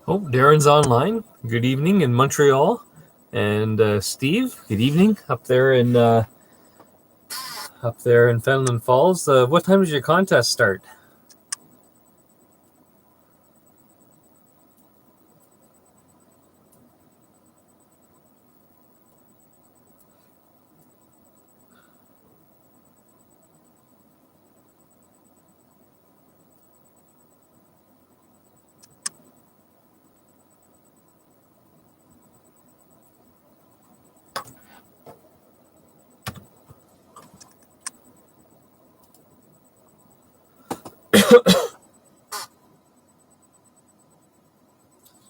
Oh, Darren's online. Good evening in Montreal. And Steve, good evening up there in Fenelon Falls. What time does your contest start?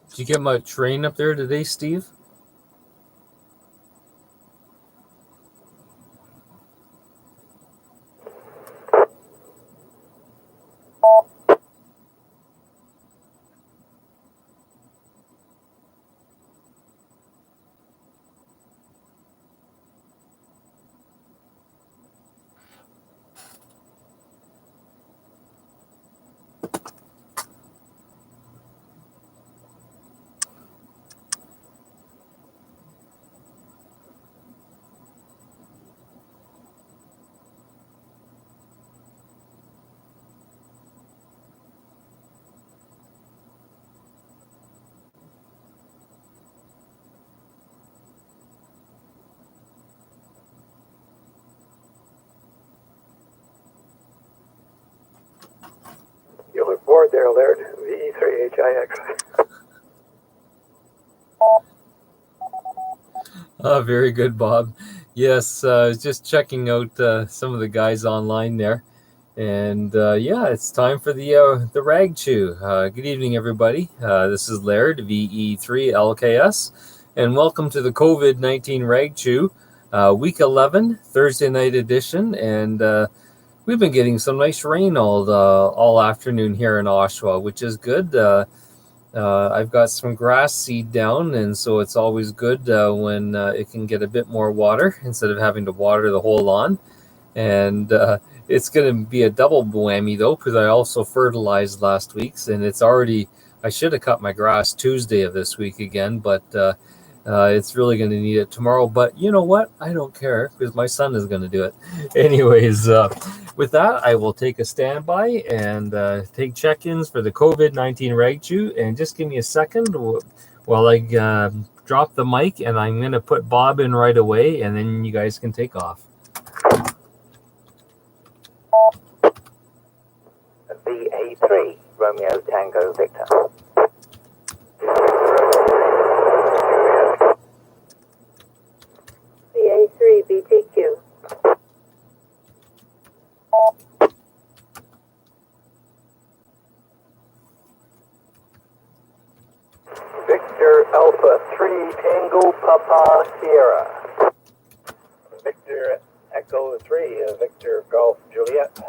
Did you get much rain up there today, Steve? You look bored there, Laird. VE3HIX. Very good, Bob. Yes, I was just checking out some of the guys online there. And yeah, it's time for the Rag Chew. Good evening, everybody. This is Laird, VE3LKS, and welcome to the COVID-19 Rag Chew, Week 11, Thursday night edition. And we've been getting some nice rain all afternoon here in Oshawa, which is good. I've got some grass seed down, and so it's always good when it can get a bit more water instead of having to water the whole lawn. And it's going to be a double whammy, though, because I also fertilized last week's, and I should have cut my grass Tuesday of this week again, but it's really going to need it tomorrow. But you know what? I don't care, because my son is going to do it. Anyways, with that, I will take a standby and take check-ins for the COVID-19 Rag Chew, and just give me a second while I drop the mic, and I'm going to put Bob in right away, and then you guys can take off. VA3, Romeo Tango Victor. VA3, BTQ. Victor Alpha 3, Tango Papa Sierra. Victor Echo 3, Victor Golf Juliet.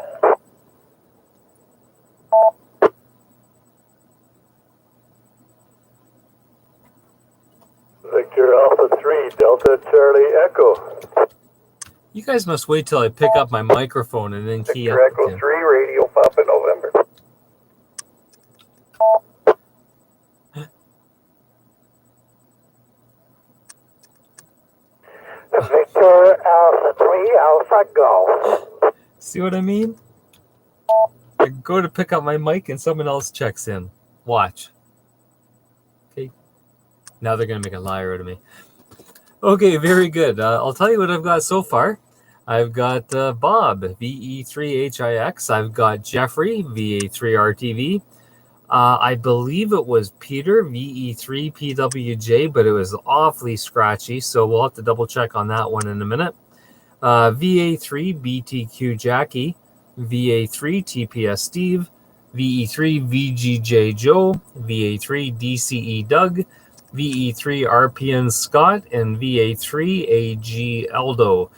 Victor Alpha 3, Delta Charlie Echo. You guys must wait till I pick up my microphone and then key Victor up Echo again. 3, Radio Papa November. Victor Alpha 3, Alpha Golf. See what I mean? I go to pick up my mic and someone else checks in. Watch. Okay. Now they're going to make a liar out of me. Okay, very good. I'll tell you what I've got so far. I've got Bob, VE3HIX. I've got Jeffrey, VA3RTV. I believe it was Peter, VE3PWJ, but it was awfully scratchy, so we'll have to double check on that one in a minute. VA3BTQ Jackie, VA3TPS Steve, VE3VGJ Joe, VA3DCE Doug, VE3RPN Scott, and VA3AG Eldo.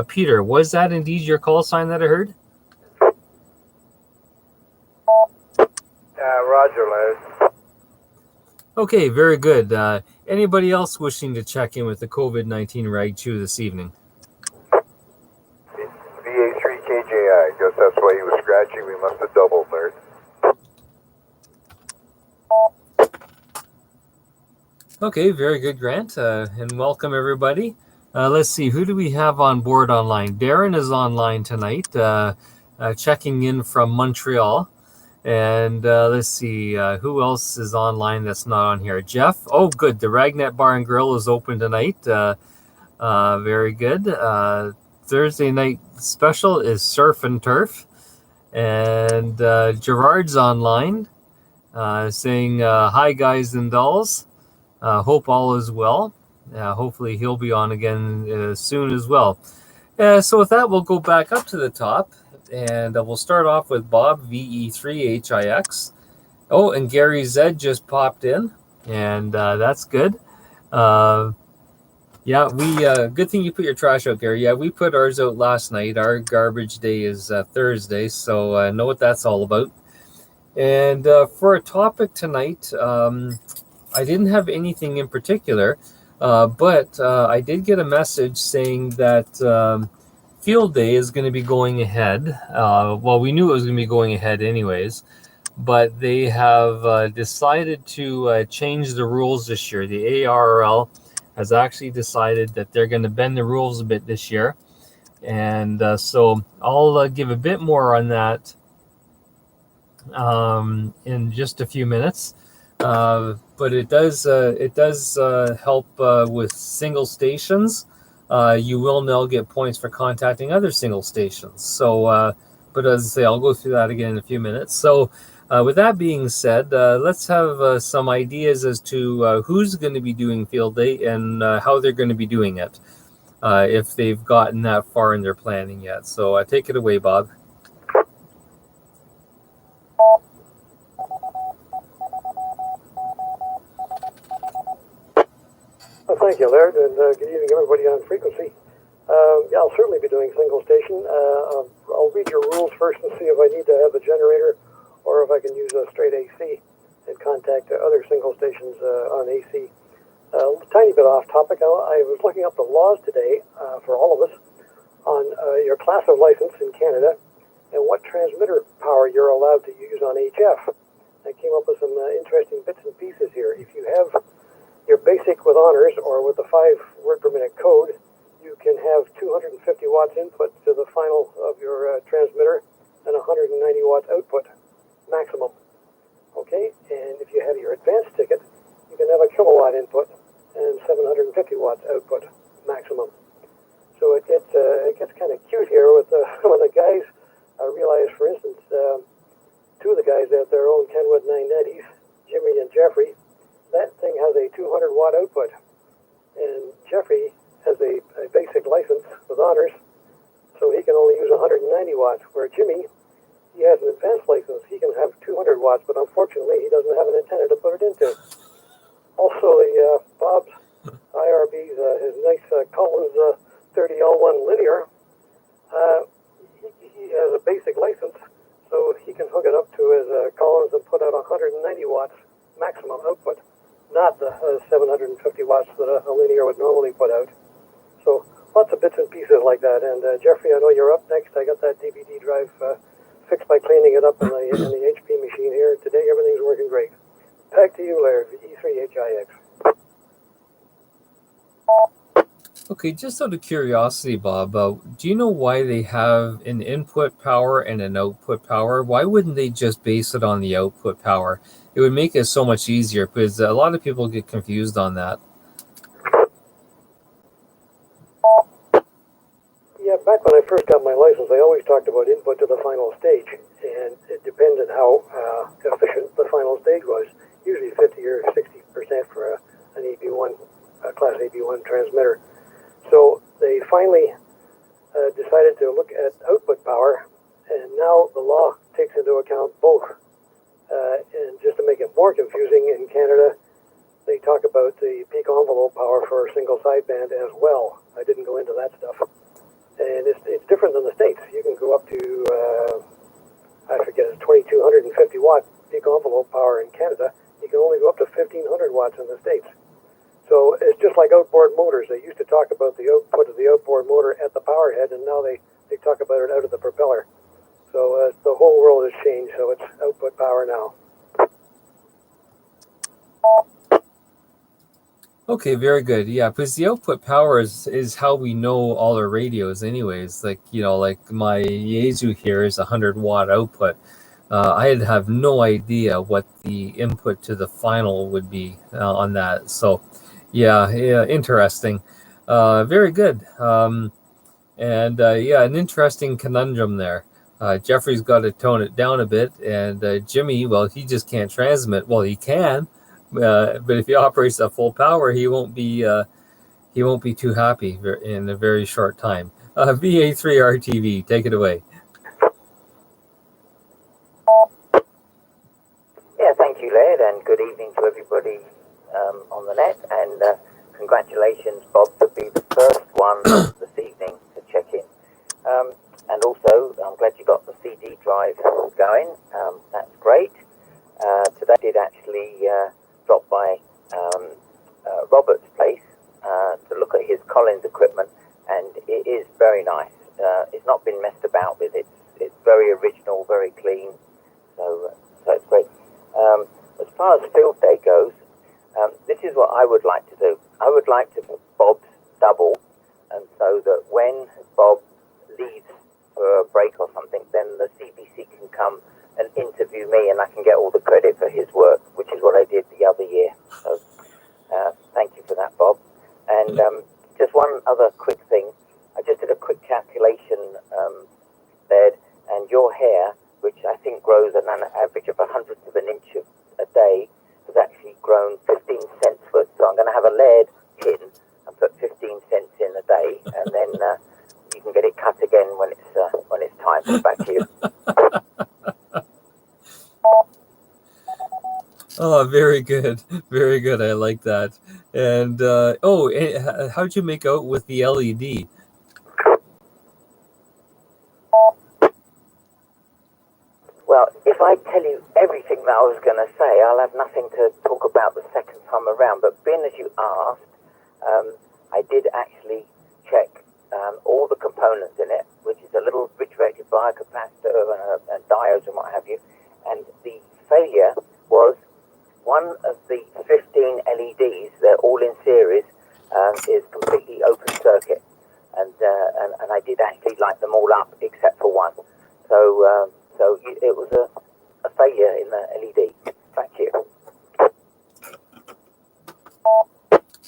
Peter, was that indeed your call sign that I heard? Roger, Laird. Okay, very good. Anybody else wishing to check in with the COVID-19 Rag Chew this evening? VA3KJI, guess that's why he was scratchy. We must have doubled, Laird. Okay, very good, Grant, and welcome everybody. Let's see, who do we have on board online? Darren is online tonight, checking in from Montreal. And let's see, who else is online that's not on here? Jeff. Oh, good. The Ragnet Bar and Grill is open tonight. Very good. Thursday night special is Surf and Turf. And Gerard's online saying, hi, guys and dolls. Hope all is well. Hopefully he'll be on again soon as well. So with that, we'll go back up to the top. And we'll start off with Bob, VE3HIX. Oh, and Gary Z just popped in, and that's good. Yeah, good thing you put your trash out, Gary. Yeah, we put ours out last night. Our garbage day is Thursday, so I know what that's all about. And for a topic tonight, I didn't have anything in particular, but I did get a message saying that Field Day is going to be going ahead. Well, we knew it was going to be going ahead anyways, but they have decided to change the rules this year. The ARRL has actually decided that they're going to bend the rules a bit this year. And so I'll give a bit more on that in just a few minutes. But it does help with single stations. You will now get points for contacting other single stations. So, but as I say, I'll go through that again in a few minutes. So, with that being said, let's have some ideas as to who's going to be doing Field Day and how they're going to be doing it, if they've gotten that far in their planning yet. So, take it away, Bob. Well, thank you, Laird, and good evening, everybody on frequency. Yeah, I'll certainly be doing single station. I'll read your rules first and see if I need to have a generator or if I can use a straight AC and contact other single stations on AC. A tiny bit off topic. I was looking up the laws today for all of us on your class of license in Canada and what transmitter power you're allowed to use on HF. I came up with some interesting bits and pieces here. If you have your basic with honors or with the 5 word per minute code, you can have 250 watts input to the final of your transmitter and 190 watts output maximum. Okay, and if you have your advanced ticket, you can have a kilowatt input and 750 watts output maximum. So it gets kind of cute here with some of the guys. I realize, for instance, 2 of the guys out there own Kenwood 990s, Jimmy and Jeffrey. That thing has a 200 watt output, and Jeffrey has a basic license with honors, so he can only use 190 watts, where Jimmy, he has an advanced license. He can have 200 watts, but unfortunately he doesn't have an antenna to put it into. Also, the Bob's IRB's, his nice Collins 30L1 linear, he has a basic license, so he can hook it up to his Collins and put out 190 watts maximum output, not the 750 watts that a linear would normally put out. So lots of bits and pieces like that. And Jeffrey, I know you're up next. I got that DVD drive fixed by cleaning it up in the HP machine here. Today everything's working great. Back to you, Laird, E3HIX. Okay, just out of curiosity, Bob, do you know why they have an input power and an output power? Why wouldn't they just base it on the output power? It would make it so much easier, because a lot of people get confused on that. Yeah, back when I first got my license, I always talked about input to the final stage, and it depended how efficient the final stage was. Usually 50 or 60% for an AB1, a Class AB1 transmitter. So they finally decided to look at output power, and now the law takes into account both. And just to make it more confusing, in Canada, they talk about the peak envelope power for a single sideband as well. I didn't go into that stuff. And it's different than the States. You can go up to, I forget, it's 2250 watt peak envelope power in Canada. You can only go up to 1500 watts in the States. So it's just like outboard motors. They used to talk about the output of the outboard motor at the power head, and now they talk about it out of the propeller. So the whole world has changed, so it's output power now. Okay, very good. Yeah, because the output power is how we know all our radios anyways. Like, like my Yaesu here is 100-watt output. I'd have no idea what the input to the final would be on that. So, yeah, interesting. Very good. And yeah, an interesting conundrum there. Jeffrey's got to tone it down a bit, and Jimmy, well, he just can't transmit. Well, he can, but if he operates at full power, he won't be too happy in a very short time. VA3RTV, take it away. Yeah, thank you, Laird, and good evening to everybody on the net. And congratulations, Bob, to be the first one this evening to check in. And also, I'm glad you got the CD drive going. That's great. Today I did actually drop by Robert's place to look at his Collins equipment, and it is very nice. It's not been messed about with. It's very original, very clean. So it's great. As far as field day goes, this is what I would like to do. I would like to put Bob's double, and so that when Bob leaves for a break or something, then the CBC can come and interview me, and I can get all the credit for his work, which is what I did the other year. So thank you for that, Bob. And just one other quick thing. I just did a quick calculation, Ed, and your hair, which I think grows at an average of 100th of an inch a day, has actually grown 15 cents worth. So I'm going to have a lead pin and put 15 cents in a day, and then you can get it cut again when it's time. Back to you. Oh, very good. Very good. I like that. And how'd you make out with the LED? Well, if I tell you everything that I was going to say, I'll have nothing to talk about the second time around. But being as you asked, I did actually check all the components in it, which is a little bridge-rated biocapacitor and diodes and what have you. And the failure was one of the 15 LEDs, they're all in series, is completely open circuit. And I did actually light them all up except for one. So it was a failure in the LED. Thank you.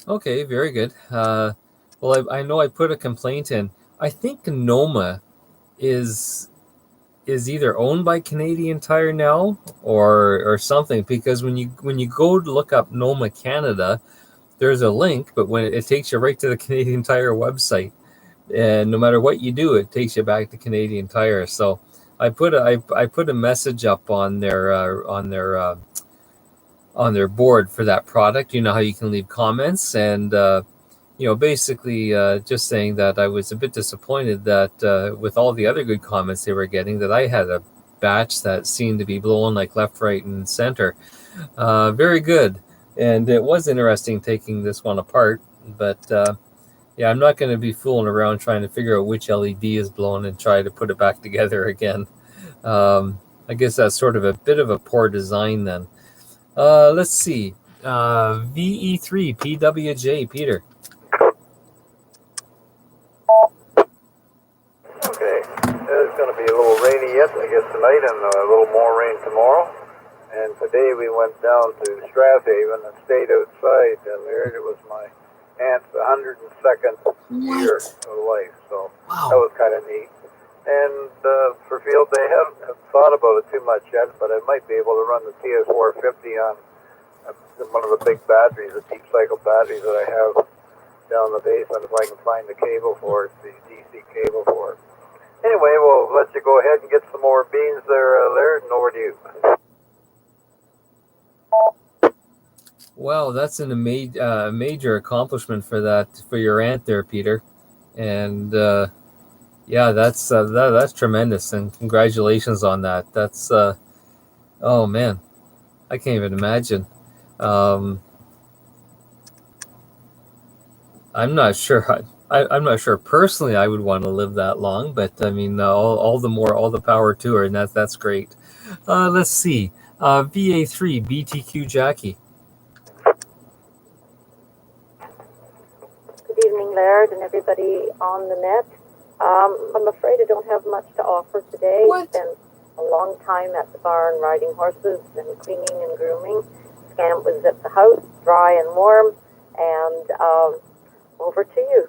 Okay, very good. Well, I know I put a complaint in. I think Noma is either owned by Canadian Tire now or something, because when you go to look up Noma Canada, there's a link, but when it takes you right to the Canadian Tire website, and no matter what you do, it takes you back to Canadian Tire. So I put a message up on their board for that product. You know how you can leave comments, and basically just saying that I was a bit disappointed that with all the other good comments they were getting, that I had a batch that seemed to be blowing like left, right, and center. Very good. And it was interesting taking this one apart, but yeah, I'm not going to be fooling around trying to figure out which LED is blown and try to put it back together again. I guess that's sort of a bit of a poor design then. Let's see. VE3 PWJ, Peter. Okay, it's going to be a little rainy yet, I guess, tonight, and a little more rain tomorrow. And today we went down to Strathaven and stayed outside, and there it was my aunt's 102nd year of life, so that was kind of neat. And for field day, I haven't thought about it too much yet, but I might be able to run the TS450 on one of the big batteries, the deep cycle batteries that I have down the basement, if I can find the cable for it, the DC cable for it. Anyway, we'll let you go ahead and get some more beans there, Laird, and over to you. Wow, that's a major accomplishment for your aunt there, Peter. And yeah, that's tremendous, and congratulations on that. That's oh man, I can't even imagine. I'm not sure. I'm not sure personally I would want to live that long, but I mean, all the power to her, and that's great. Let's see. VA3 BTQ Jackie. Laird, and everybody on the net. I'm afraid I don't have much to offer today. What? Spent a long time at the barn riding horses and cleaning and grooming. Scamp was at the house, dry and warm, and over to you.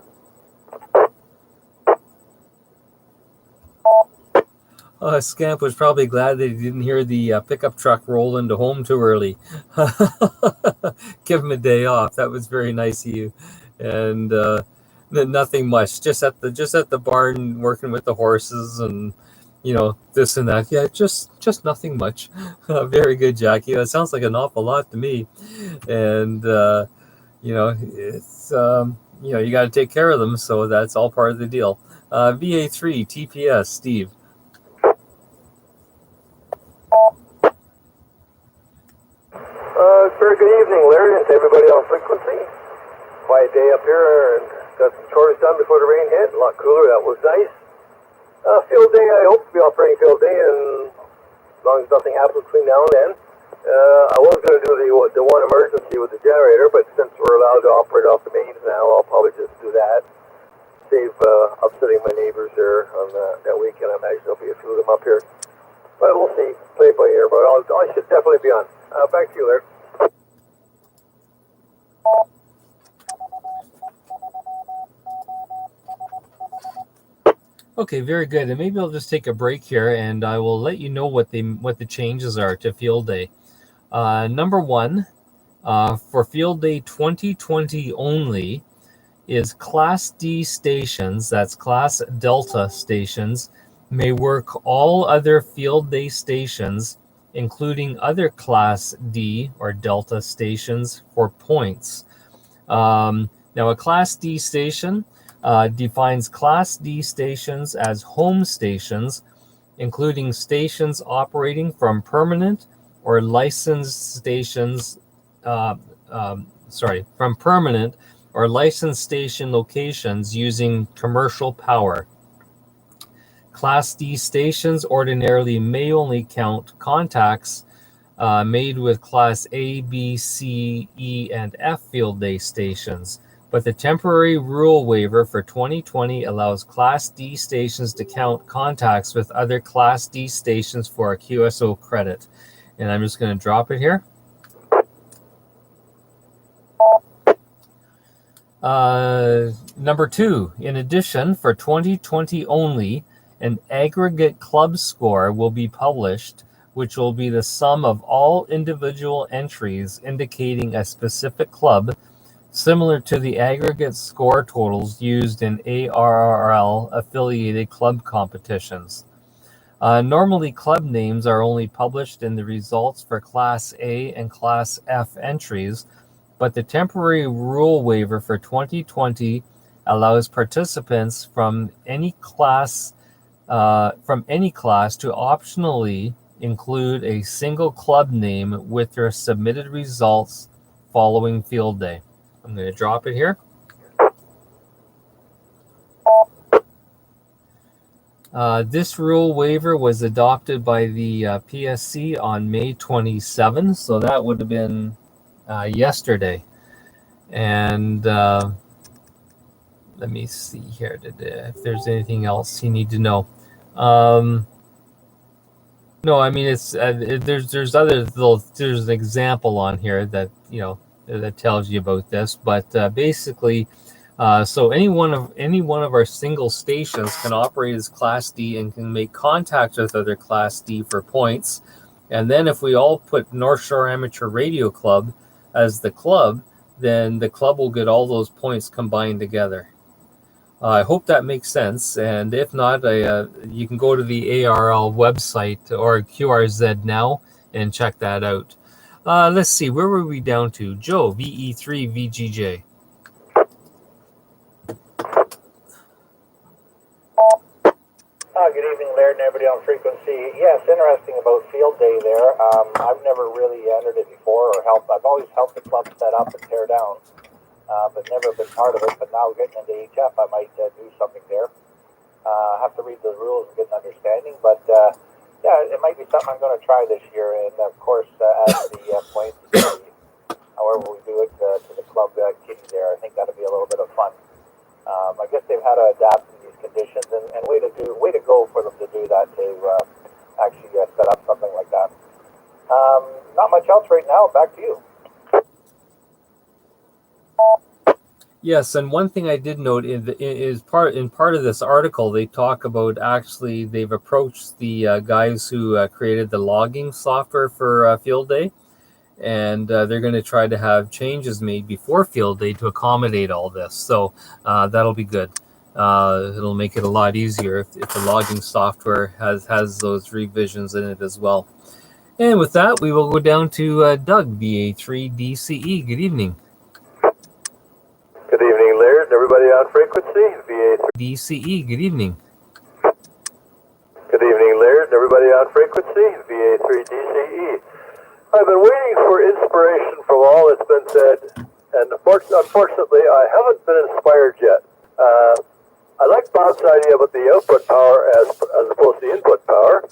Scamp was probably glad that he didn't hear the pickup truck roll into home too early. Give him a day off. That was very nice of you. And nothing much. Just at the barn working with the horses and this and that. Yeah, just nothing much. Very good, Jackie. That sounds like an awful lot to me. And it's you got to take care of them, so that's all part of the deal. VA3 TPS, Steve. Very good evening, Larry, and to everybody on frequency. Quiet day up here, and got some chores done before the rain hit. A lot cooler, that was nice. Field day, I hope to be operating field day, and as long as nothing happens between now and then. I was going to do the one emergency with the generator, but since we're allowed to operate off the mains now, I'll probably just do that. Save upsetting my neighbors there on that weekend. I imagine there'll be a few of them up here. But we'll see. Play it by ear, but I should definitely be on. Back to you, Larry. Okay, very good. And maybe I'll just take a break here, and I will let you know what the changes are to Field Day. Number one, for Field Day 2020 only, is Class D stations, that's Class Delta stations, may work all other Field Day stations, including other Class D or Delta stations, for points. Now, a Class D station defines Class D stations as home stations, including stations operating from permanent or licensed stations, from permanent or licensed station locations using commercial power. Class D stations ordinarily may only count contacts made with Class A, B, C, E, and F Field Day stations. But the temporary rule waiver for 2020 allows Class D stations to count contacts with other Class D stations for a QSO credit. And I'm just going to drop it here. Number two, in addition, for 2020 only, an aggregate club score will be published, which will be the sum of all individual entries indicating a specific club, similar to the aggregate score totals used in ARRL-affiliated club competitions. Normally, club names are only published in the results for Class A and Class F entries, but the temporary rule waiver for 2020 allows participants from any class to optionally include a single club name with their submitted results following Field Day. I'm going to drop it here. This rule waiver was adopted by the PSC on May 27, so that would have been yesterday. And let me see here if there's anything else you need to know. No, I mean there's an example on here that that tells you about this, but basically, so any one of our single stations can operate as Class D and can make contact with other Class D for points. And then if we all put North Shore Amateur Radio Club as the club, then the club will get all those points combined together. I hope that makes sense, and if not, you can go to the ARL website or QRZ now and check that out. Let's see, where were we down to? Joe, VE3 VGJ. Good evening, Laird, and everybody on frequency. Yes, interesting about Field Day there. I've never really entered it before or helped. I've always helped the club set up and tear down, but never been part of it. But now getting into HF, I might do something there. Have to read the rules and get an understanding. But yeah, it might be something I'm going to try this year. And of course, add the points, however we do it, to the club kitty there. I think that'll be a little bit of fun. to adapt to these conditions, and way to go for them to do that, to actually set up something like that. Not much else right now. Back to you. Yes, and one thing I did note is part of this article, they talk about actually they've approached the guys who created the logging software for Field Day, and they're going to try to have changes made before Field Day to accommodate all this. So that'll be good. It'll make it a lot easier if the logging software has those revisions in it as well. And with that, we will go down to Doug, VA3DCE. Good evening. Good evening, Laird, and everybody on frequency, VA3 DCE, good evening. Good evening, Laird, and everybody on frequency, VA3DCE. I've been waiting for inspiration from all that's been said, and unfortunately, I haven't been inspired yet. I like Bob's idea about the output power as opposed to the input power,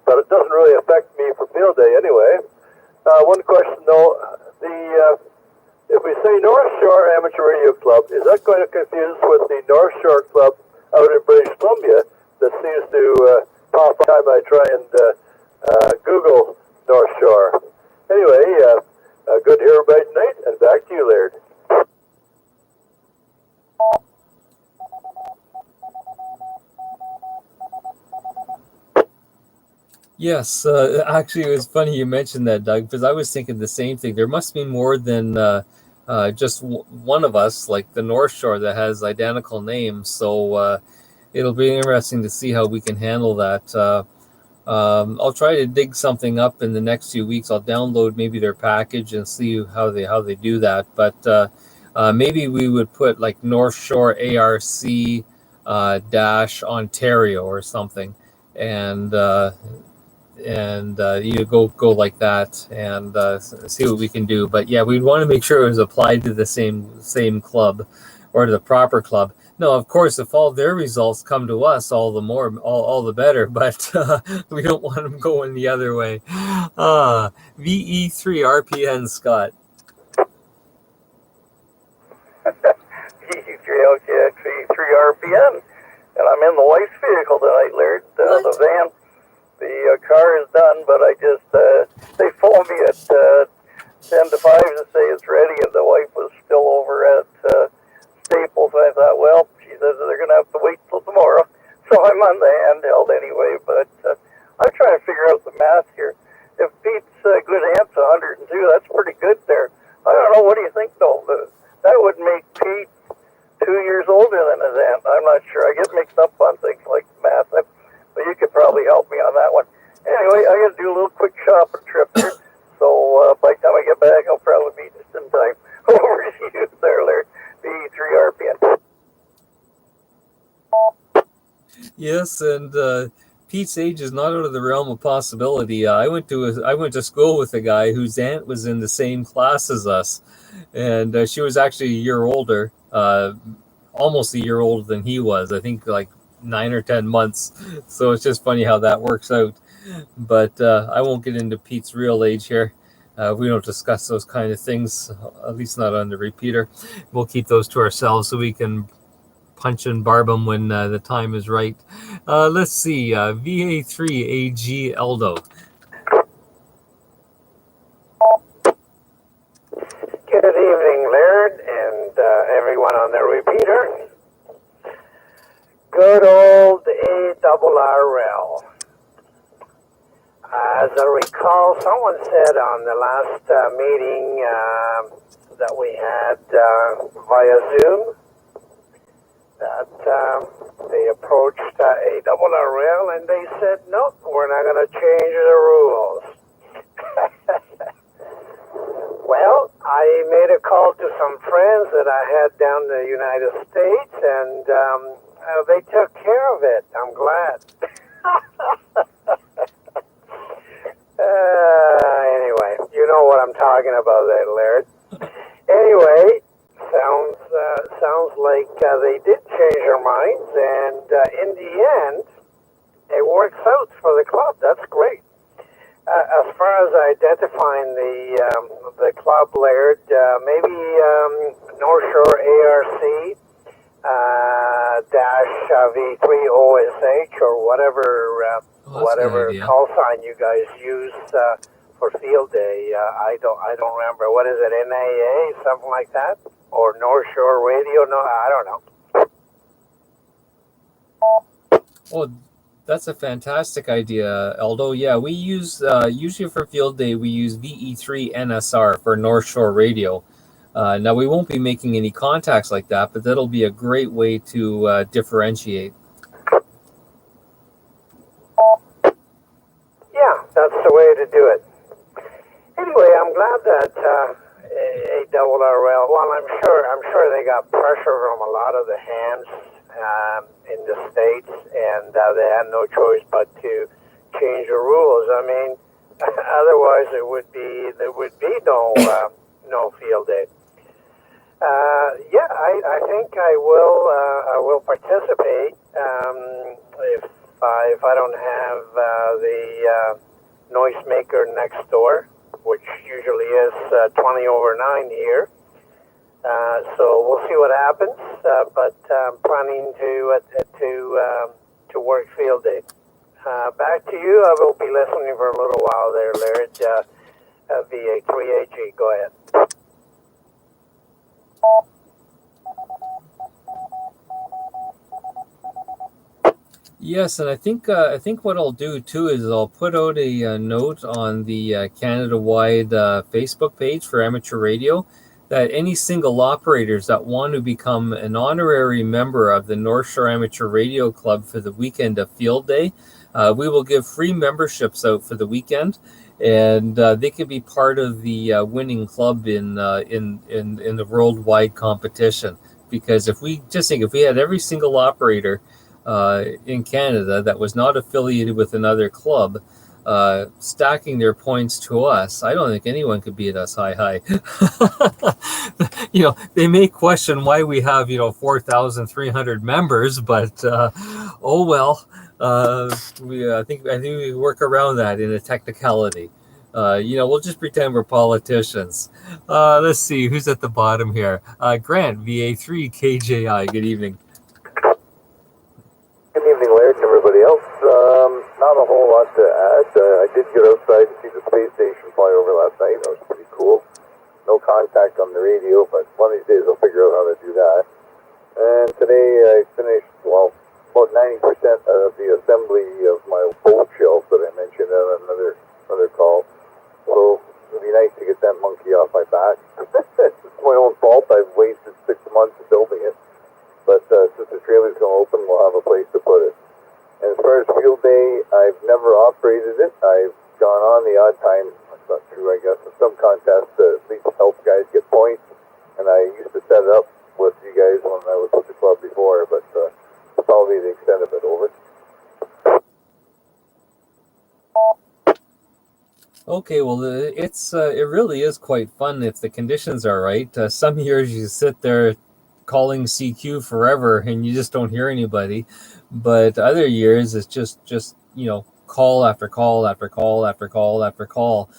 but it doesn't really affect me for Field Day anyway. One question though, if we say North Shore Amateur Radio Club, is that going to confuse with the North Shore Club out in British Columbia that seems to pop up every time I try and Google North Shore? Anyway, good to hear everybody tonight, and back to you, Laird. Yes, actually, it was funny you mentioned that, Doug, because I was thinking the same thing. There must be more than just one of us, like the North Shore, that has identical names. So it'll be interesting to see how we can handle that. I'll try to dig something up in the next few weeks. I'll download maybe their package and see how they do that. But maybe we would put like North Shore ARC dash Ontario or something, and you go like that and see what we can do. But yeah, we'd want to make sure it was applied to the same club or to the proper club. No, of course, if all their results come to us, all the more, all the better. But we don't want them going the other way. VE3 RPN, Scott. VE3 RPN, and I'm in the wife's vehicle tonight, Laird. The van. The car is done, but they phoned me at 10 to 5 to say it's ready, and the wife was still over at Staples. I thought, well, she says they're going to have to wait till tomorrow. So I'm on the handheld anyway, but I'm trying to figure out the math here. If Pete's good aunt's 102, that's pretty good there. I don't know, what do you think, though? That would make Pete 2 years older than his aunt. I'm not sure. I get mixed up on things like math. But you could probably help me on that one. Anyway, I got to do a little quick shopping trip here. So by the time I get back, I'll probably be just in time. Over to you there, Laird. VE3 RPN. Yes, and Pete's age is not out of the realm of possibility. I went to school with a guy whose aunt was in the same class as us, and she was actually a year older, almost a year older than he was. I think like 9 or 10 months. So it's just funny how that works out. But I won't get into Pete's real age here. We don't discuss those kind of things, at least not on the repeater. We'll keep those to ourselves so we can punch and barb them when the time is right. Let's see, VA3AG Eldo. Good evening, Laird, and everyone on the repeater. Good old ARRL. As I recall, someone said on the last meeting that we had via Zoom that they approached ARRL and they said, nope, we're not going to change the rules. Well, I made a call to some friends that I had down in the United States, and they took care of it. I'm glad. Anyway, you know what I'm talking about there, Laird. Anyway, sounds like they did change their minds, and in the end, it works out for the club. That's great. As far as identifying the club, Laird, maybe North Shore ARC V3OSH or whatever Oh, that's a good idea. call sign you guys use for field day. I don't remember. What is it? NAA, something like that, or North Shore Radio? No, I don't know. Oh, that's a fantastic idea, Aldo. Yeah, we use usually for field day we use VE3 NSR for North Shore Radio. Now we won't be making any contacts like that, but that'll be a great way to differentiate. Yeah, that's the way to do it. Anyway, I'm glad that ARRL. Well, I'm sure they got pressure from a lot of the hams in the States, and they had no choice but to change the rules. I mean, otherwise there would be no field day. I think I will participate if I don't have the noisemaker next door, which usually is 20 over 9 here. So we'll see what happens, but I'm planning to work field day. Back to you. I will be listening for a little while there, Laird, via 3AG. Go ahead. Yes, and I think what I'll do too is I'll put out a note on the Canada-wide Facebook page for amateur radio that any single operators that want to become an honorary member of the North Shore Amateur Radio Club for the weekend of field day, we will give free memberships out for the weekend, and they can be part of the winning club in the worldwide competition. Because if we had every single operator in Canada that was not affiliated with another club stacking their points to us, I don't think anyone could beat us high. They may question why we have 4,300 members, but oh well. I think we work around that in a technicality. We'll just pretend we're politicians. Let's see who's at the bottom here. Grant, VA3 KJI. Good evening. Good evening, Laird, and everybody else. Not a whole lot to add. I did get outside and see the space station fly over last night. That was pretty cool. No contact on the radio, but one of these days I'll figure out how to do that. And today I finished, about 90% of the assembly of my bolt shelf that I mentioned on another call. So it'd be nice to get that monkey off my back. It's my own fault. I've wasted 6 months building it. But since the trailer's going to open, we'll have a place to put it. And as far as field day, I've never operated it. I've gone on the odd time. That's not true, I guess. In some contests, at least help guys get points. And I used to set it up with you guys when I was with the club before, but that's probably the extent of it. Over. Okay, well, it really is quite fun if the conditions are right. Some years you sit there calling CQ forever and you just don't hear anybody, but other years it's just call after call after call after call after call,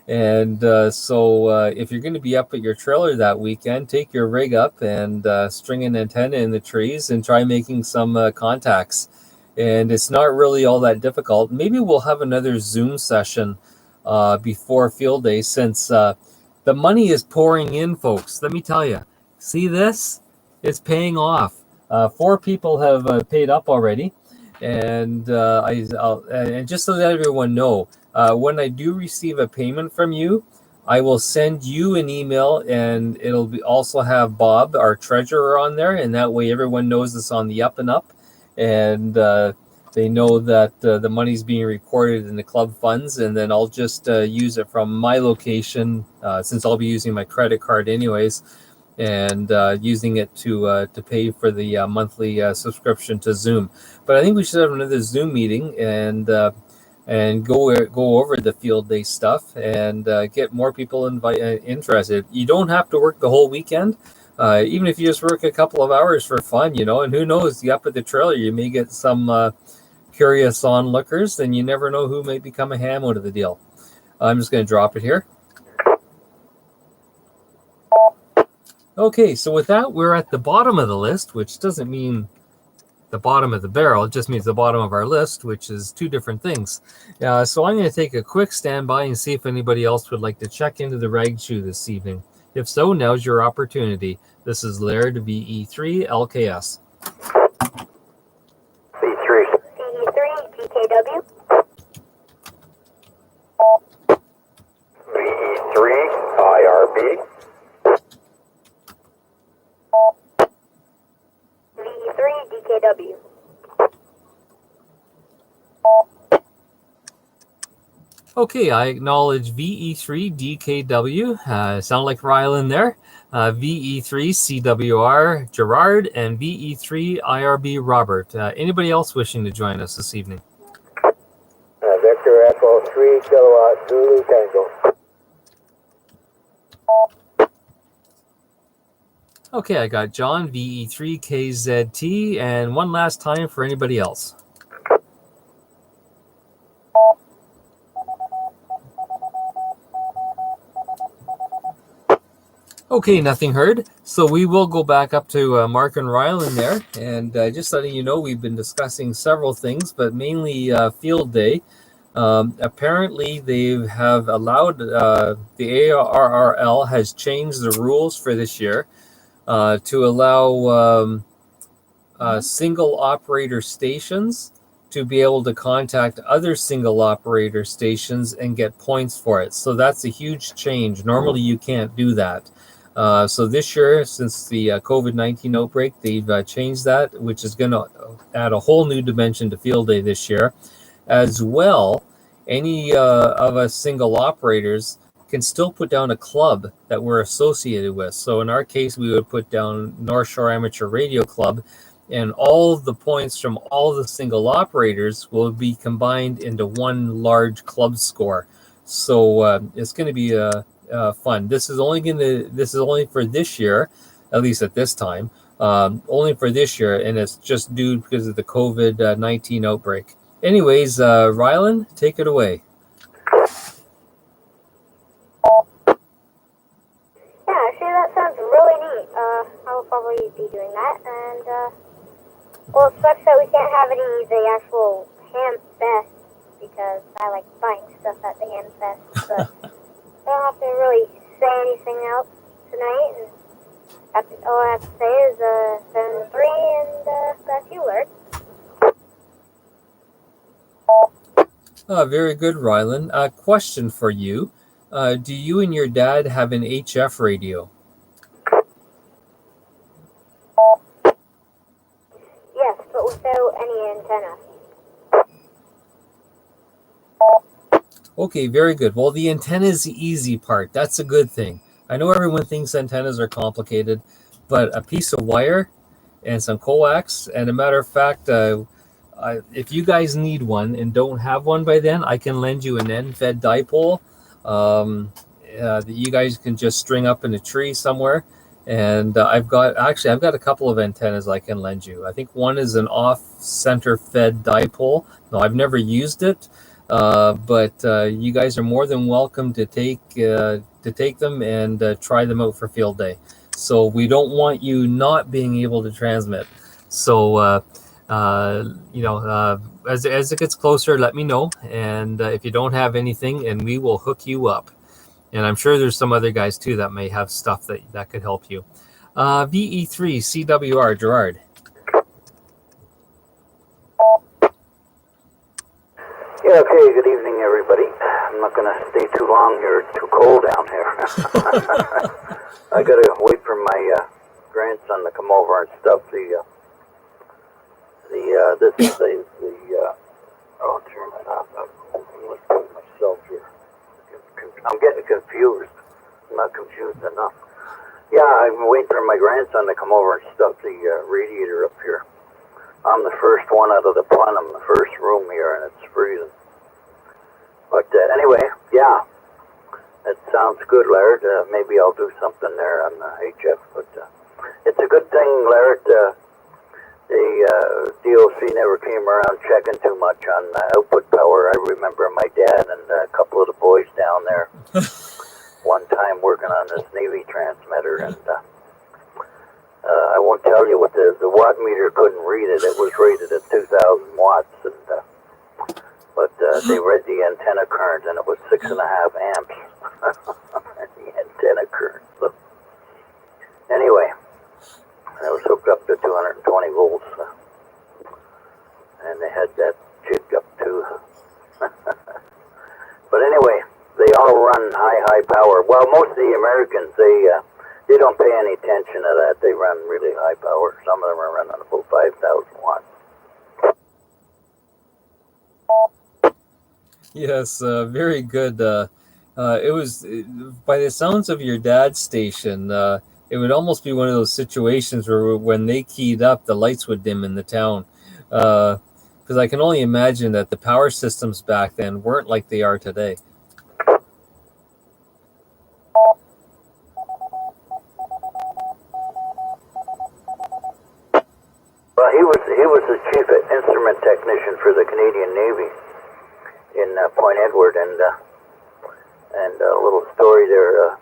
and so if you're going to be up at your trailer that weekend, take your rig up and string an antenna in the trees and try making some contacts. And it's not really all that difficult. Maybe we'll have another Zoom session before field day, since the money is pouring in, folks. Let me tell you. See this? It's paying off. 4 people have paid up already, and and just so that everyone know, when I do receive a payment from you, I will send you an email, and it'll also have Bob, our treasurer, on there, and that way everyone knows it's on the up and up, and they know that the money's being recorded in the club funds, and then I'll just use it from my location, since I'll be using my credit card anyways, and using it to pay for the monthly subscription to Zoom. But I think we should have another Zoom meeting and go over the field day stuff and get more people interested. You don't have to work the whole weekend. Even if you just work a couple of hours for fun, and who knows, up at the trailer, you may get some curious onlookers, and you never know who may become a ham out of the deal. I'm just going to drop it here. Okay, so with that, we're at the bottom of the list, which doesn't mean the bottom of the barrel. It just means the bottom of our list, which is two different things. So I'm going to take a quick standby and see if anybody else would like to check into the rag chew this evening. If so, now's your opportunity. This is Laird, VE3 LKS. V3. VE3 DKW. VE3 IRB. VE3 DKW. Okay, I acknowledge VE3 DKW. Sound like Rylan there. VE3 CWR Gerard and VE3 IRB Robert. Anybody else wishing to join us this evening? Vector Echo 3 kilowatt Zulu Tango. Okay, I got John, VE3 KZT, and one last time for anybody else. Okay, nothing heard. So we will go back up to Mark and Rylan there. And just letting you know, we've been discussing several things, but mainly field day. Apparently, they have allowed, the ARRL has changed the rules for this year to allow single operator stations to be able to contact other single operator stations and get points for it. So that's a huge change. Normally, you can't do that. So this year, since the COVID-19 outbreak, they've changed that, which is going to add a whole new dimension to field day this year. As well, any of us single operators can still put down a club that we're associated with. So in our case, we would put down North Shore Amateur Radio Club, and all the points from all the single operators will be combined into one large club score. So it's going to be fun. This is only for this year, at least at this time, only for this year, and it's just due because of the COVID-19 outbreak. Anyways, Rylan, take it away. Yeah, actually that sounds really neat. I will probably be doing that. And, well, it sucks that we can't have the actual ham fest because I like buying stuff at the ham fest. But I don't have to really say anything else tonight. And all I have to say is 7-3 and back to you, Laird. Very good, Rylan. Question for you. Do you and your dad have an HF radio? Yes, but without any antenna. Okay, very good. Well, the antenna is the easy part. That's a good thing. I know everyone thinks antennas are complicated, but a piece of wire and some coax, and a matter of fact, if you guys need one and don't have one by then, I can lend you an end-fed dipole that you guys can just string up in a tree somewhere. And I've got a couple of antennas I can lend you. I think one is an off-center fed dipole. No, I've never used it, but you guys are more than welcome to take them and try them out for field day. So we don't want you not being able to transmit. So as it gets closer, let me know. And if you don't have anything, and we will hook you up. And I'm sure there's some other guys too that may have stuff that could help you. VE3 CWR Gerard. Yeah, okay, good evening, everybody. I'm not going to stay too long here. It's too cold down here. I got to wait for my grandson to come over and stuff. I'll turn it off. I'm looking at myself here. I'm getting confused. I'm not confused enough. Yeah, I'm waiting for my grandson to come over and stuff the radiator up here. I'm the first one out of the plenum, the first room here, and it's freezing. But anyway, yeah, that sounds good, Laird. Maybe I'll do something there on the HF. But it's a good thing, Laird. The DOC never came around checking too much on output power. I remember my dad and a couple of the boys down there one time working on this Navy transmitter, and I won't tell you what the watt meter couldn't read it. It was rated at 2,000 watts, but they read the antenna current, and it was 6.5 amps. The antenna current. So anyway, I was hooked up to 220 volts, and they had that jig up too. But anyway, they all run high power. Well, most of the Americans, they don't pay any attention to that. They run really high power. Some of them are running about 5,000 watts. Yes, very good. It was, by the sounds of your dad's station, it would almost be one of those situations where when they keyed up, the lights would dim in the town. Because I can only imagine that the power systems back then weren't like they are today. Well, he was the chief instrument technician for the Canadian Navy in Point Edward, and a little story there.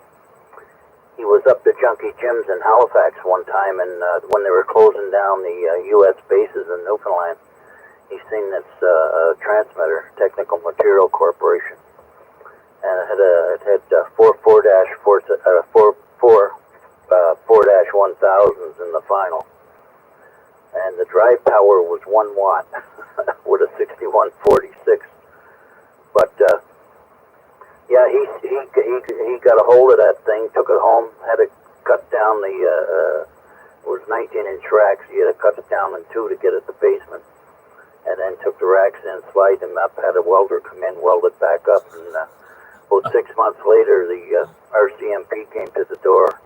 He was up to Junkie Jim's in Halifax one time, and when they were closing down the U.S. bases in Newfoundland, he seen this transmitter, Technical Material Corporation, and it had 4-1000s in the final, and the drive power was 1 watt with a 6146. But yeah, he got a hold of that thing, took it home, had to cut down it was 19-inch racks. He had to cut it down in 2 to get it to the basement, and then took the racks in, slide them up, had a welder come in, weld it back up, and about 6 months later, the RCMP came to the door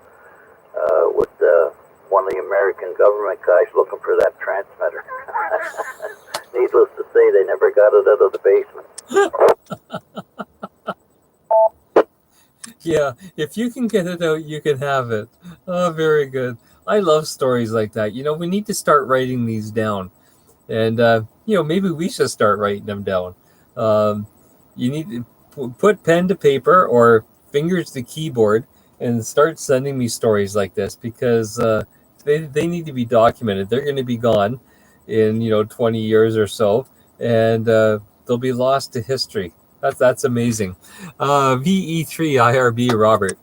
with one of the American government guys looking for that transmitter. Needless to say, they never got it out of the basement. Yeah, if you can get it out, you can have it. Oh, very good. I love stories like that. We need to start writing these down. And, maybe we should start writing them down. You need to put pen to paper or fingers to keyboard and start sending me stories like this, because they need to be documented. They're going to be gone in 20 years or so, and they'll be lost to history. That's amazing. VE3IRB, Robert.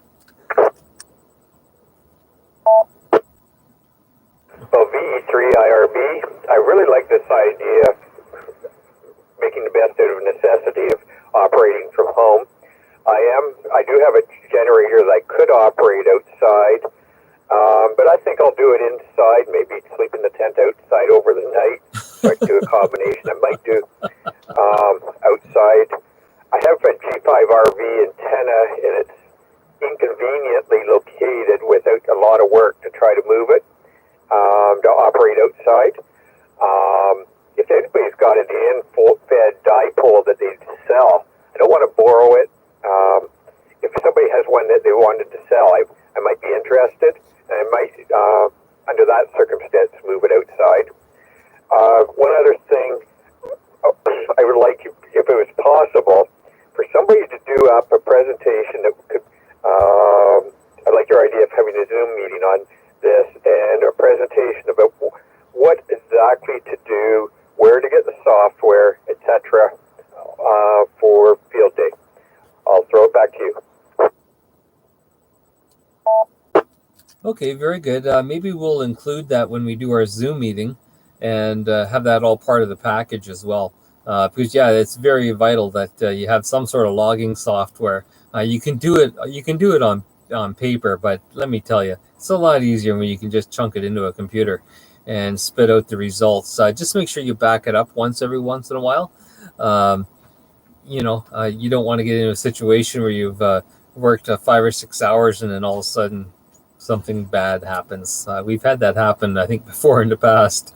Well, VE3IRB, I really like this idea of making the best out of necessity of operating from home. I do have a generator that I could operate outside, but I think I'll do it inside, maybe sleep in the tent outside over the night. So I do a combination. I might do outside. I have a G5RV antenna, and it's inconveniently located without a lot of work to try to move it, to operate outside. If anybody's got an in-fed dipole that they sell, I don't want to borrow it. If somebody has one that they wanted to sell, I might be interested, and I might, under that circumstance, move it outside. One other thing, I would like, if it was possible, for somebody to do up a presentation that could, I like your idea of having a Zoom meeting on this, and a presentation about what exactly to do, where to get the software, etc., for field day. I'll throw it back to you. Okay, very good. Maybe we'll include that when we do our Zoom meeting, and have that all part of the package as well. Because it's very vital that you have some sort of logging software. You can do it on paper, but let me tell you, it's a lot easier when you can just chunk it into a computer and spit out the results. Just make sure you back it up every once in a while. You don't want to get into a situation where you've worked 5 or 6 hours and then all of a sudden something bad happens. We've had that happen, I think, before in the past.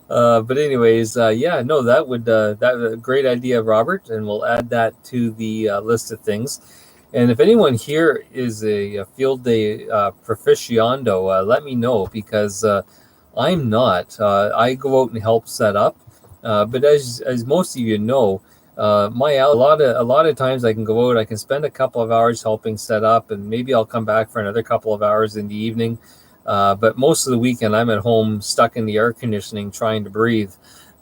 But anyways, that would a great idea, Robert, and we'll add that to the list of things. And if anyone here is a field day proficiando, let me know, because I'm not. I go out and help set up, but as most of you know, a lot of times I can go out, I can spend a couple of hours helping set up, and maybe I'll come back for another couple of hours in the evening. But most of the weekend, I'm at home stuck in the air conditioning trying to breathe.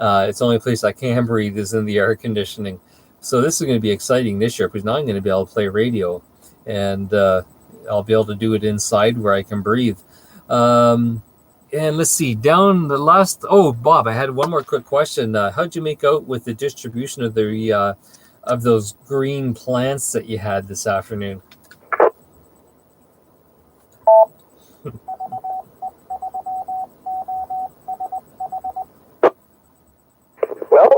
It's the only place I can breathe is in the air conditioning. So this is going to be exciting this year because now I'm going to be able to play radio, and I'll be able to do it inside where I can breathe. And let's see, down the last. Oh, Bob, I had one more quick question. How'd you make out with the distribution of the of those green plants that you had this afternoon? Well,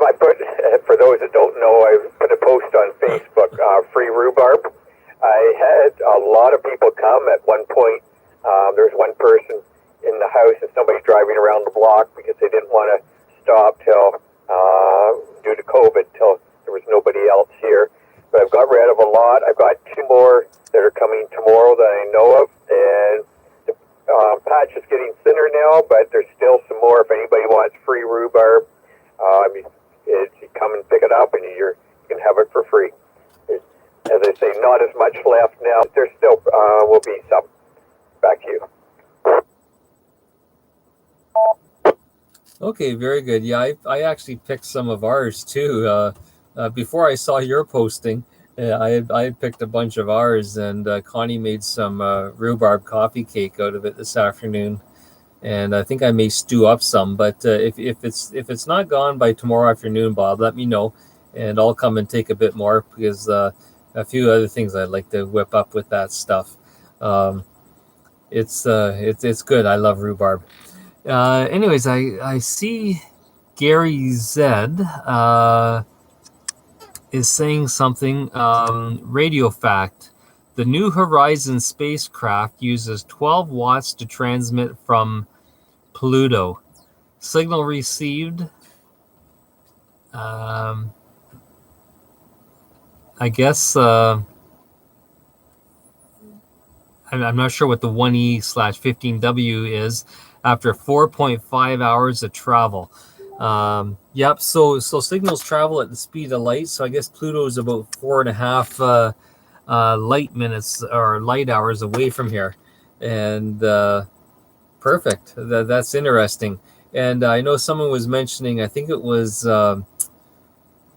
I put, for those that don't know, I put a post on Facebook, free rhubarb. I had a lot of people come at one point. There's one person in the house and somebody's driving around the block because they didn't want to stop till, due to COVID, till there was nobody else here. But I've got rid of a lot. I've got 2 more that are coming tomorrow that I know of. And the patch is getting thinner now, but there's still some more if anybody wants free rhubarb. You come and pick it up and you can have it for free. As I say, not as much left now. There still will be some. Back to you. Okay, very good. Yeah, I actually picked some of ours too. Before I saw your posting, I picked a bunch of ours, and Connie made some rhubarb coffee cake out of it this afternoon. And I think I may stew up some, but if it's not gone by tomorrow afternoon, Bob, let me know, and I'll come and take a bit more because a few other things I'd like to whip up with that stuff. It's good. I love rhubarb. Anyways, I see Gary Zed is saying something. Radio fact. The New Horizons spacecraft uses 12 watts to transmit from Pluto. Signal received. I guess I'm not sure what the 1E/15W is after 4.5 hours of travel. Yep. So signals travel at the speed of light. So I guess Pluto is about 4.5 light minutes or light hours away from here, and perfect. That's interesting. And I know someone was mentioning, I think it was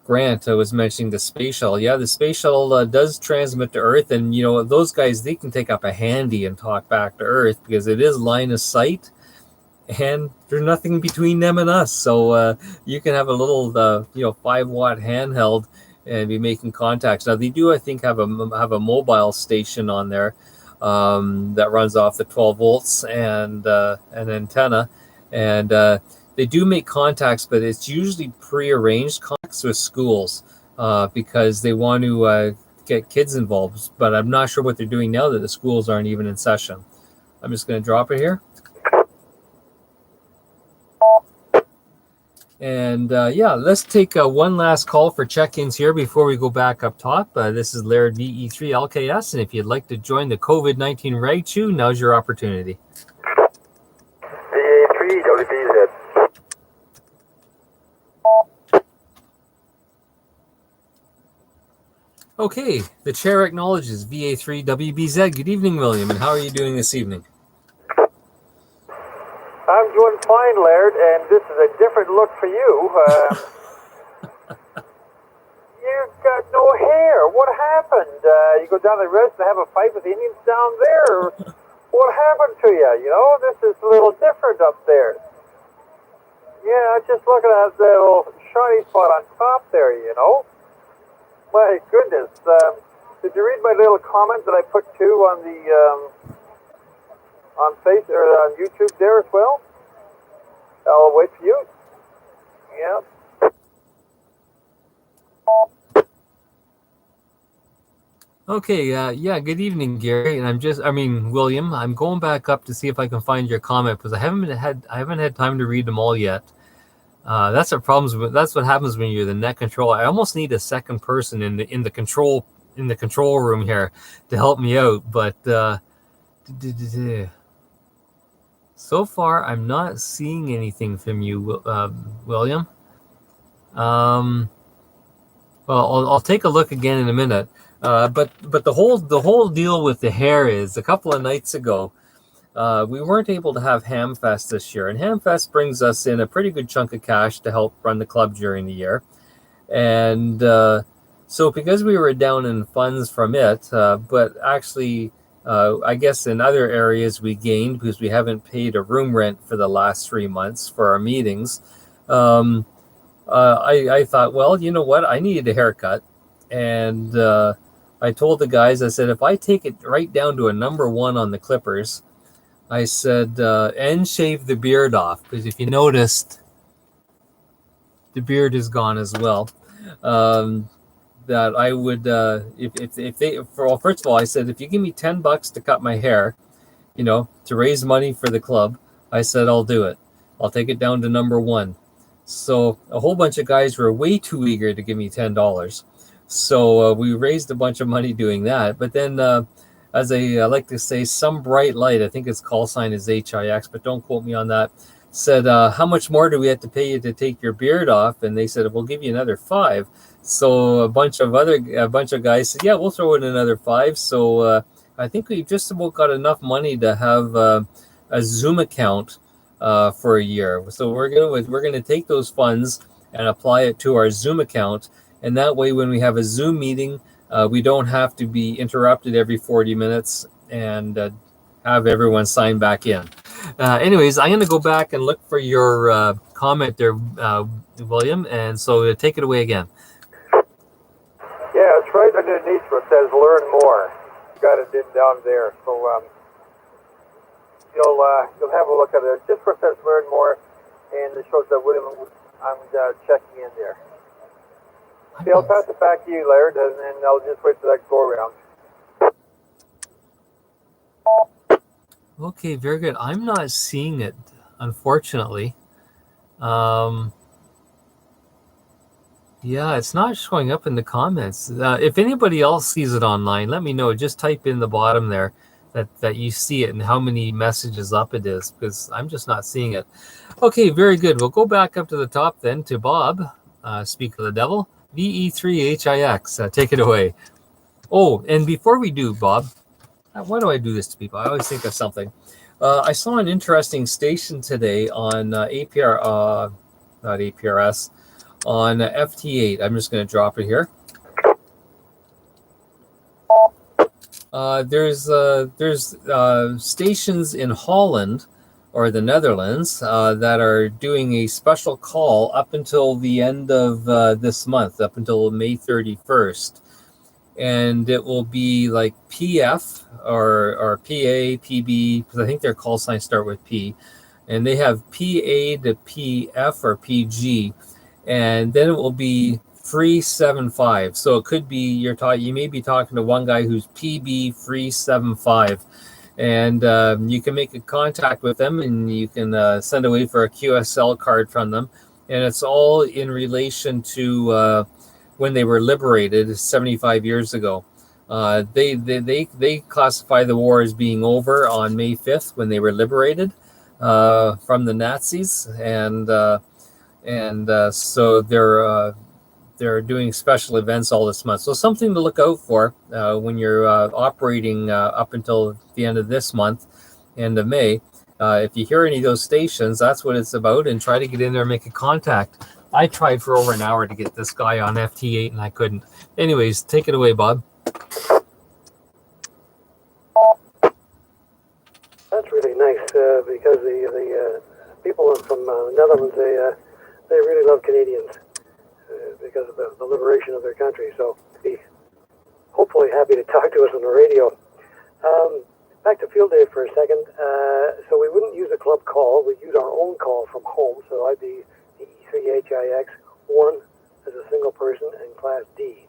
Grant was mentioning the space shuttle. Yeah, the space shuttle does transmit to Earth, and those guys, they can take up a handy and talk back to Earth because it is line of sight, and there's nothing between them and us. So you can have a little 5-watt handheld and be making contacts. Now they do, I think, have a mobile station on there that runs off the 12 volts and an antenna, and they do make contacts, but it's usually pre-arranged contacts with schools because they want to get kids involved. But I'm not sure what they're doing now that the schools aren't even in session. I'm just going to drop it here. And let's take one last call for check-ins here before we go back up top. This is Laird VE3LKS, and if you'd like to join the COVID-19 Rag Chew, now's your opportunity. VE3WBZ. Okay, the chair acknowledges VA3WBZ. Good evening, William, and how are you doing this evening? I'm doing fine, Laird, and this is a different look for you. You've got no hair. What happened? You go down the rest and have a fight with the Indians down there? What happened to you? This is a little different up there. Yeah, just looking at that little shiny spot on top there, My goodness. Did you read my little comment that I put too on the on Facebook or on YouTube there as well? I'll wait for you. Yeah. Okay, good evening, Gary. And William, I'm going back up to see if I can find your comment because I haven't had time to read them all yet. That's what happens when you're the net controller. I almost need a second person in the control room here to help me out, but so far I'm not seeing anything from you, William. Well, I'll take a look again in a minute. But the whole deal with the hair is a couple of nights ago, we weren't able to have Hamfest this year. And Hamfest brings us in a pretty good chunk of cash to help run the club during the year. And so because we were down in funds from it, but actually, I guess in other areas we gained because we haven't paid a room rent for the last 3 months for our meetings. I thought, well, you know what? I needed a haircut. And I told the guys, I said, if I take it right down to a number 1 on the clippers, I said, and shave the beard off. Because if you noticed, the beard is gone as well. That I would, if they, well, first of all, I said, if you give me $10 to cut my hair, to raise money for the club, I said, I'll do it. I'll take it down to number 1. So a whole bunch of guys were way too eager to give me $10. So we raised a bunch of money doing that. But then, as I like to say, some bright light, I think its call sign is HIX, but don't quote me on that, said, how much more do we have to pay you to take your beard off? And they said, we'll give you another $5. So a bunch of guys said, yeah, we'll throw in another $5. So I think we've just about got enough money to have a Zoom account for a year. So we're gonna take those funds and apply it to our Zoom account, and that way when we have a Zoom meeting, we don't have to be interrupted every 40 minutes and have everyone sign back in. Anyways, I'm gonna go back and look for your comment there, William, and so take it away again. Yeah, it's right underneath where it says "Learn More." Got it in down there, so you'll have a look at it. Just where it says "Learn More," and it shows that William. I'm checking in there. Okay, I'll pass it back to you, Laird, and then I'll just wait for that go around. Okay, very good. I'm not seeing it, unfortunately. Yeah, it's not showing up in the comments. If anybody else sees it online, let me know. Just type in the bottom there that you see it and how many messages up it is, because I'm just not seeing it. Okay, very good. We'll go back up to the top then to Bob, Speak of the Devil, VE3HIX. Take it away. Oh, and before we do, Bob, why do I do this to people? I always think of something. I saw an interesting station today on APR, not APRS, on FT8. I'm just going to drop it here. There's stations in Holland or the Netherlands that are doing a special call up until the end of this month, up until May 31st. And it will be like PF or PA, PB, because I think their call signs start with P. And they have PA to PF or PG. And then it will be 375. So it could be you may be talking to one guy who's PB 375. And you can make a contact with them and you can send away for a QSL card from them. And it's all in relation to when they were liberated 75 years ago. They classify the war as being over on May 5th when they were liberated from the Nazis, and so they're doing special events all this month. So something to look out for when you're operating up until the end of this month, end of May. If you hear any of those stations, that's what it's about, and try to get in there and make a contact. I tried for over an hour to get this guy on FT8 and I couldn't. Anyways, take it away, Bob. That's really nice because the people from the Netherlands, they really love Canadians because of the liberation of their country. So be hopefully happy to talk to us on the radio. Back to field day for a second. So we wouldn't use a club call. We'd use our own call from home. So I'd be the E3HIX 1 as a single person and Class D.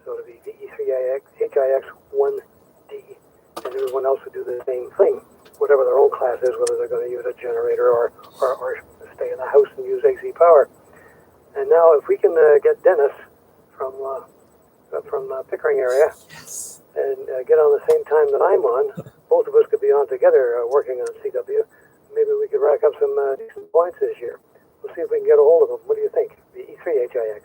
So it'd be the E3HIX 1D. And everyone else would do the same thing, whatever their own class is, whether they're going to use a generator or stay in the house and use AC power. And now if we can get Dennis from Pickering area and get on the same time that I'm on, both of us could be on together working on CW. Maybe we could rack up some decent points this year. We'll see if we can get a hold of them. What do you think? The E3HIX.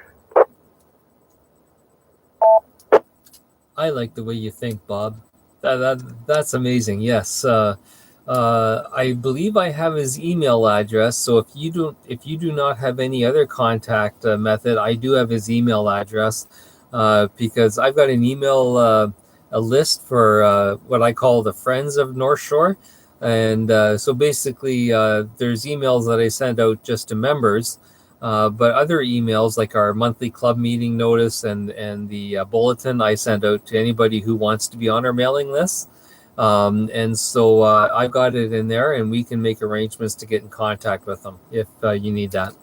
I like the way you think, Bob. That's amazing. Yes, I believe I have his email address. So if you do not have any other contact method, I do have his email address because I've got an email a list for what I call the Friends of North Shore, and so basically there's emails that I send out just to members. But other emails like our monthly club meeting notice and the bulletin I send out to anybody who wants to be on our mailing list. And so I've got it in there, and we can make arrangements to get in contact with them if you need that.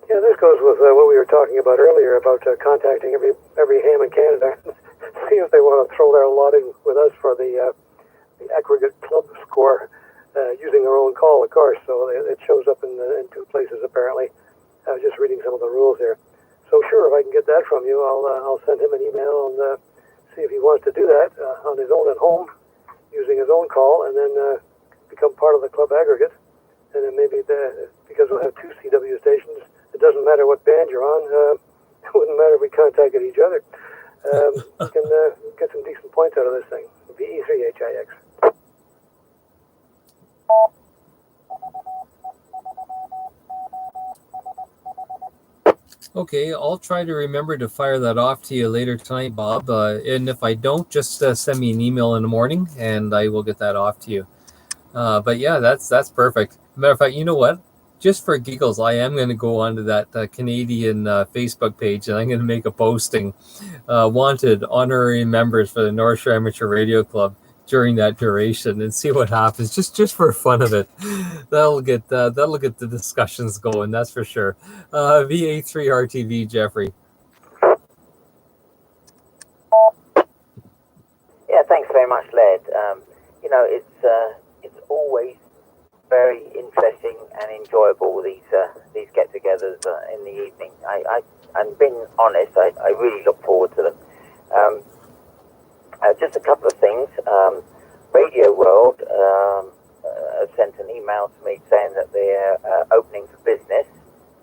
Yeah, this goes with what we were talking about earlier about contacting every ham in Canada, see if they want to throw their lot in with us for the aggregate club score using their own call, of course. So it shows up in two places apparently. I was just reading some of the rules here. So sure, if I can get that from you, I'll send him an email and see if he wants to do that on his own at home, using his own call, and then become part of the club aggregate. And then maybe because we'll have two CW stations, it doesn't matter what band you're on. It wouldn't matter if we contacted each other. We can get some decent points out of this thing. VE3HIX. Okay, I'll try to remember to fire that off to you later tonight, Bob. And if I don't, just send me an email in the morning, and I will get that off to you. But yeah, that's perfect. Matter of fact, you know what? Just for giggles, I am going to go onto that Canadian Facebook page, and I'm going to make a posting. Wanted honorary members for the North Shore Amateur Radio Club during that duration, and see what happens. Just for fun of it. That'll get the discussions going. That's for sure. VA3RTV Jeffrey. Yeah, thanks very much, Led. It's always very interesting and enjoyable, these get-togethers in the evening. And being honest, I really look forward to them. Just a couple of things. Radio World sent an email to me saying that they're opening for business.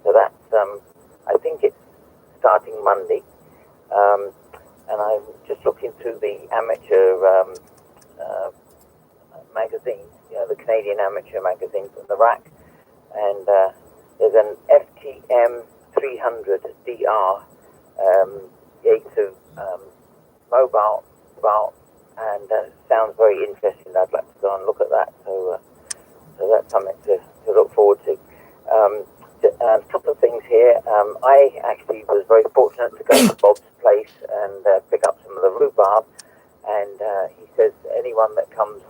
So that's, I think it's starting Monday. And I'm just looking through the amateur magazines, the Canadian amateur magazines in the rack. And there's an FTM 300DR, Yates mobile, and sounds very interesting. I'd like to go and look at that. So that's something to look forward to. A couple of things here. I actually was very fortunate to go to Bob's place and pick up some of the rhubarb. And he says anyone that comes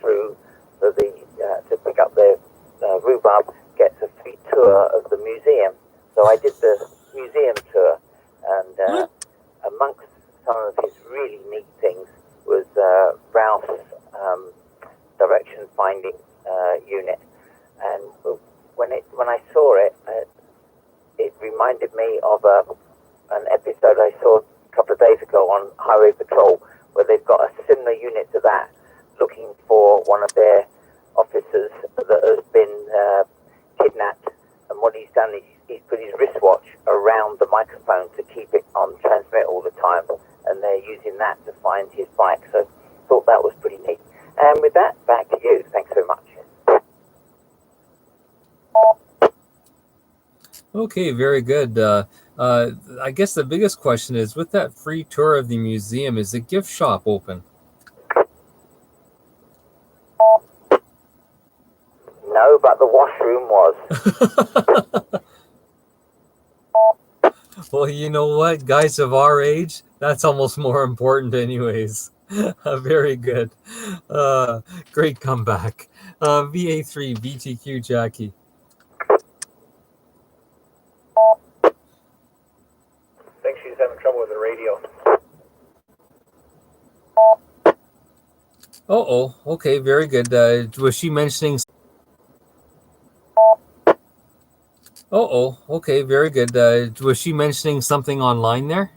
through for to pick up their rhubarb gets a free tour of the museum. So I did the museum tour, and amongst some of his really neat things was Ralph's direction finding unit. And when I saw it, it reminded me of an episode I saw a couple of days ago on Highway Patrol, where they've got a similar unit to that, looking for one of their officers that has been kidnapped. And what he's done is he's put his wristwatch around the microphone to keep it on transmit all the time, and they're using that to find his bike. So thought that was pretty neat. And with that, back to you. Thanks so much. Okay, very good. I guess the biggest question is, with that free tour of the museum, is the gift shop open? No, but the washroom was. Well, you know what? Guys of our age, that's almost more important anyways. Very good. Great comeback. VA3 BTQ Jackie. I think she's having trouble with the radio. Oh, okay, very good. Was she mentioning? Okay, very good. Was she mentioning something online there?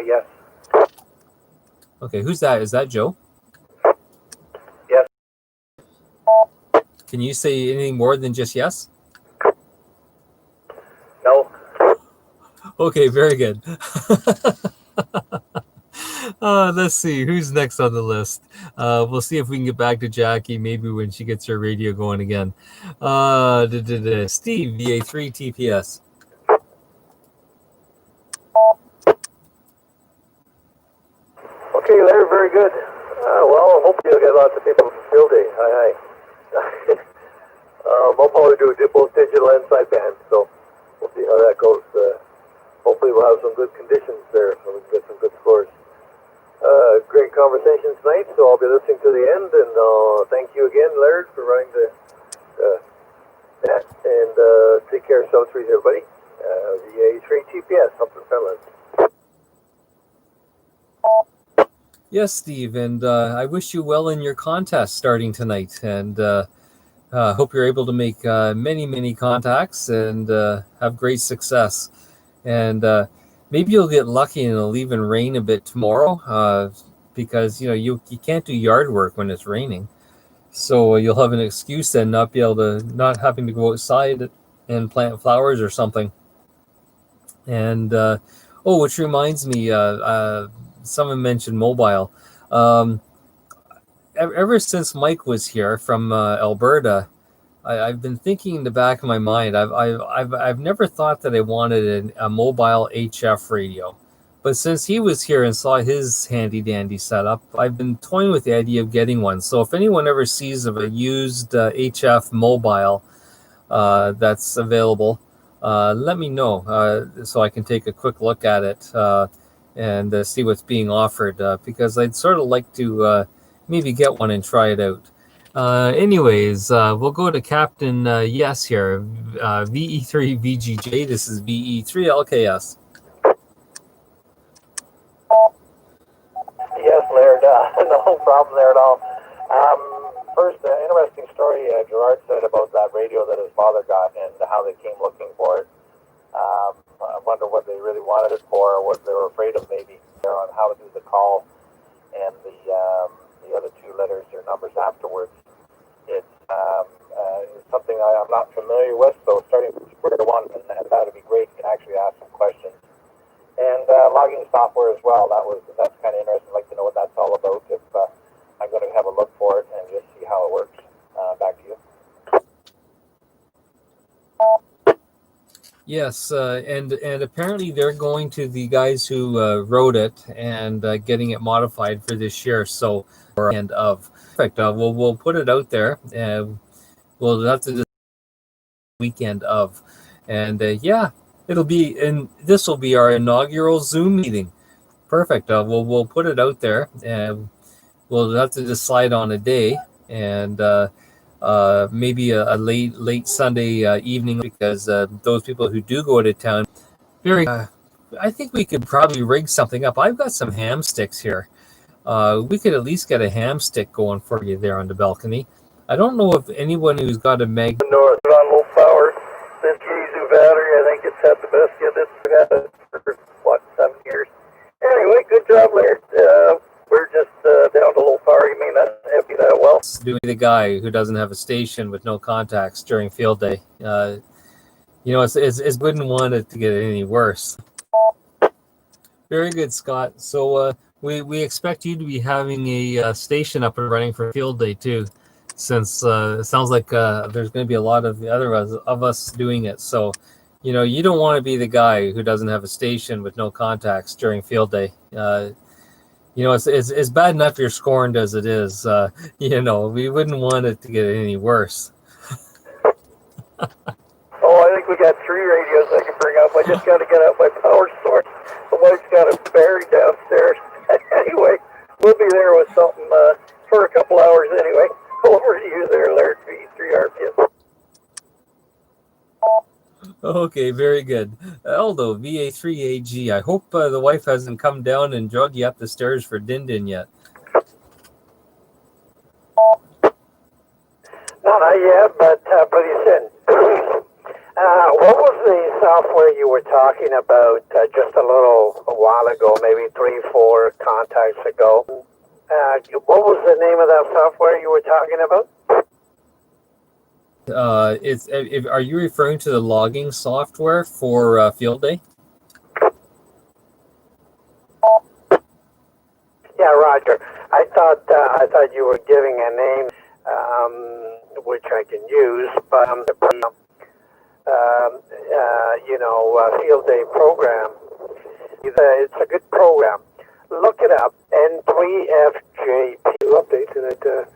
Yes. Okay, who's that? Is that Joe? Yes. Can you say anything more than just yes? No. Okay, very good. Let's see who's next on the list. We'll see if we can get back to Jackie maybe when she gets her radio going again. Steve, VA3 TPS. Okay, Larry, very good. Well, hopefully you'll get lots of people from field day. Hi. I'll probably do both digital and sideband, so we'll see how that goes. Hopefully we'll have some good conditions there, so we can get some good scores. Great conversation tonight, so I'll be listening to the end, and thank you again, Laird, for running the net, and take care of South Street, everybody. The A3 TPS, up in Finland. Yes, Steve, and I wish you well in your contest starting tonight, and hope you're able to make many contacts and have great success. And maybe you'll get lucky and it'll even rain a bit tomorrow, because you can't do yard work when it's raining, so you'll have an excuse then not having to go outside and plant flowers or something. And which reminds me, someone mentioned mobile. Ever since Mike was here from Alberta, I've been thinking in the back of my mind. I've never thought that I wanted a mobile HF radio, but since he was here and saw his handy dandy setup, I've been toying with the idea of getting one. So if anyone ever sees of a used HF mobile that's available, let me know so I can take a quick look at it and see what's being offered, because I'd sort of like to maybe get one and try it out. Anyways, we'll go to Captain Yes here, VE3 VGJ. This is VE3 LKS. Yes, Laird, no problem there at all. First, interesting story Gerard said about that radio that his father got and how they came looking for it. I wonder what they really wanted it for, or what they were afraid of maybe, on how to do the call and the other two letters or numbers afterwards. It's something I'm not familiar with, so starting from square one, and that would be great. You can actually ask some questions. And logging software as well. That's kind of interesting. I'd like to know what that's all about. If I'm going to have a look for it and just see how it works. Back to you. Yes, and apparently they're going to the guys who wrote it and getting it modified for this year. So, and of perfect. We'll put it out there, and we'll have to weekend of, and it'll be, and this will be our inaugural Zoom meeting. Perfect. We'll put it out there, and we'll have to decide on a day, and maybe a late Sunday evening, because those people who do go to town, I think we could probably rig something up. I've got some ham sticks here. We could at least get a ham stick going for you there on the balcony. I don't know if anyone who's got a mag. North on low power. This Yaesu battery, I think it's had the best yet. It's had it for 7 years. Anyway, good job, Laird. We're just down to low power. You may not have me that well. Doing the guy who doesn't have a station with no contacts during field day. It's wouldn't want it to get any worse. Very good, Scott. So we expect you to be having a station up and running for field day too, since it sounds like there's going to be a lot of the other of us doing it. So, you don't want to be the guy who doesn't have a station with no contacts during field day. It's bad enough you're scorned as it is. We wouldn't want it to get any worse. Oh, I think we got 3 radios I can bring up. I just got to get out my power source. The wife's got it buried downstairs. Anyway, we'll be there with something for a couple hours anyway. Over to you there, Laird, V3 RPS. Okay, very good. Aldo, VA3AG. I hope the wife hasn't come down and drug you up the stairs for Din yet. No, not yet, but pretty soon. What was the software you were talking about just a while ago, maybe 3-4 contacts ago? What was the name of that software you were talking about? Are you referring to the logging software for field day? Yeah, Roger. I thought you were giving a name, which I can use, but field day program. It's a good program. Look it up. N3FJP. Updates in it to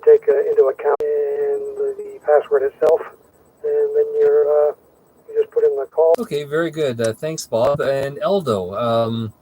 take into account and the password itself, and then you just put in the call. Okay, very good. Thanks, Bob. And Eldo,